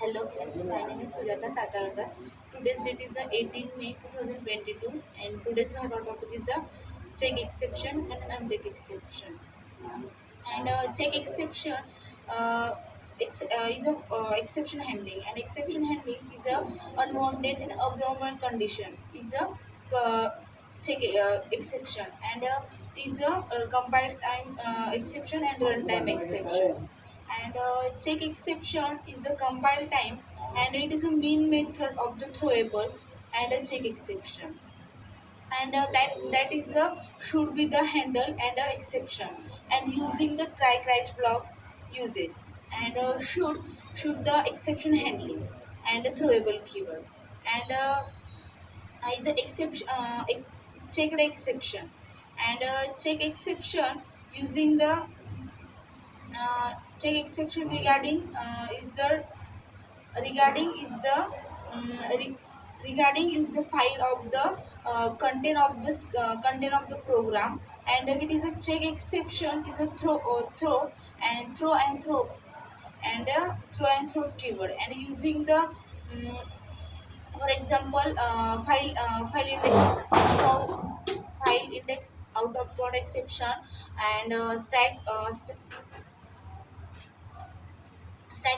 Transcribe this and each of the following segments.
Hello friends, my name is Sujata Satalkar. Today's date is the 18 May 2022 and today's my topic is the check exception and uncheck exception. And check exception is a exception handling, and exception handling is a unwanted and abnormal condition. It's a check exception, and is a compiled time exception and runtime exception. And check exception is the compile time, and it is a main method of the throwable and a check exception. And that is a should be the handle and a exception, and using the try catch block uses, and should the exception handling and a throwable keyword. And is a exception checked exception, and check exception using the check exception regarding is the re, regarding is the file of the content of the program. And if it is a check exception is a throw and throw and throw keyword, and using the for example file index out of prod exception, and stack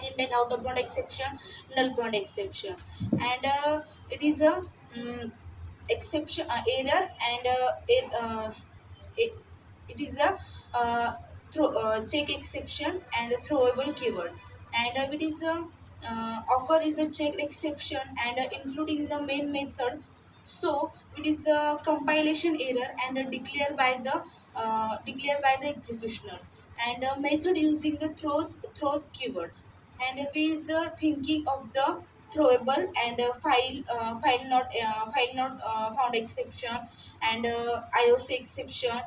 index out of bound exception, null bound exception. And it is a exception error, and it, it is a check exception and a throwable keyword. And it is a occur is a checked exception, and including the main method. So it is the compilation error, and declared by the executioner, and method using the throws keyword. And we is the thinking of the throwable, and file not found exception, and IOC exception.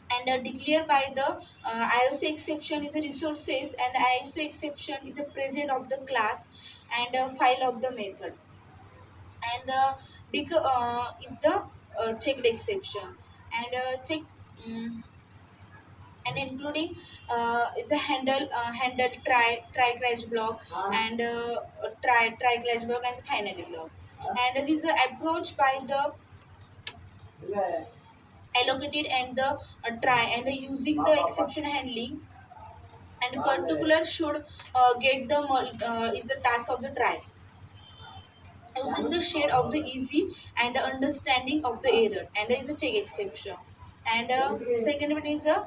And declare by the IOC exception is a resources, and the IOC exception is a present of the class and file of the method. And the is the checked exception, and check um, and including is a handle try catch block, and try catch block and finally block. And this is approach by the allocated and the try, and using the exception handling, and particular should get the is the task of the try, using the shade of the easy and the understanding of the error, and there is a check exception. And second one is a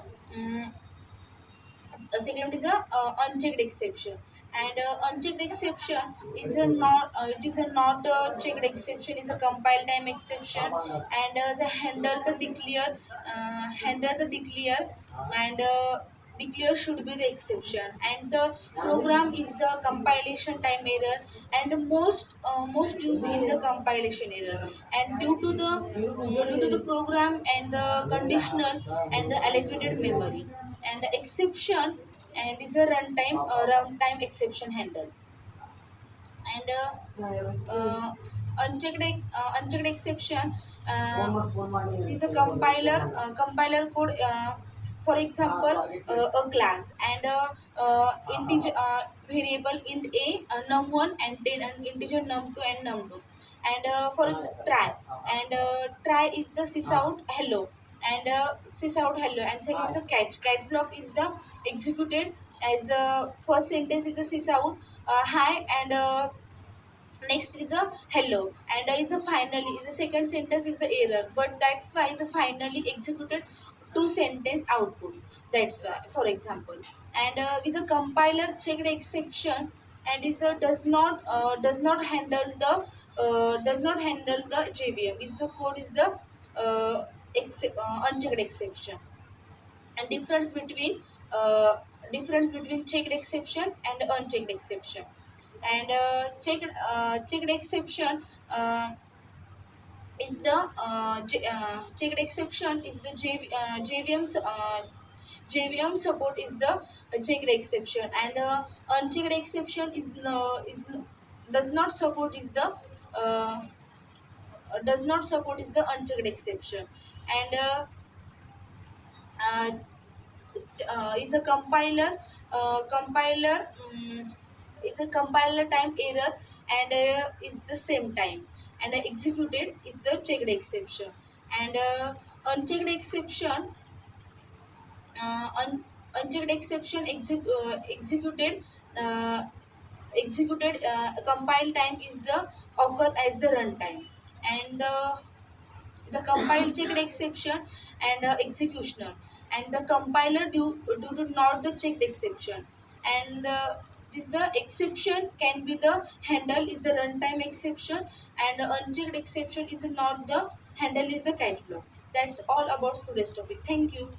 unchecked exception. And unchecked exception is a not it is a not checked exception, is a compile time exception, and the handle the declare, and declare should be the exception, and the program is the compilation time error, and most used in the compilation error, and due to the program and the conditional and the allocated memory. And the exception and is a runtime exception handle. And unchecked exception is a compiler code, for example a class, and integer variable int a, num1 and 10, and integer num2 and num2. And try, and try is the sysout hello, and sysout hello. And second is the catch block is the executed as the first sentence is the sysout hi, and next is a hello, and is a finally is the second sentence is the error, but that's why it's a finally executed two sentence output. That's why, for example. And is a compiler checked exception, and is a does not handle the JVM. Is the code is the unchecked exception. And difference between checked exception and unchecked exception. And checked exception is the checked exception is the JVM support is the checked exception, and unchecked exception does not support is the uh, unchecked exception. And uh, is a compiler. is a compiler time error and is the same time, and executed is the checked exception, and unchecked exception uh, un- unchecked exception executed uh, compile time is the occur as the runtime, and the compile checked exception and executioner, and the compiler due to not the checked exception, and this the exception can be the handle is the runtime exception, and the unchecked exception is not the handle is the catch block. That's all about today's topic. Thank you.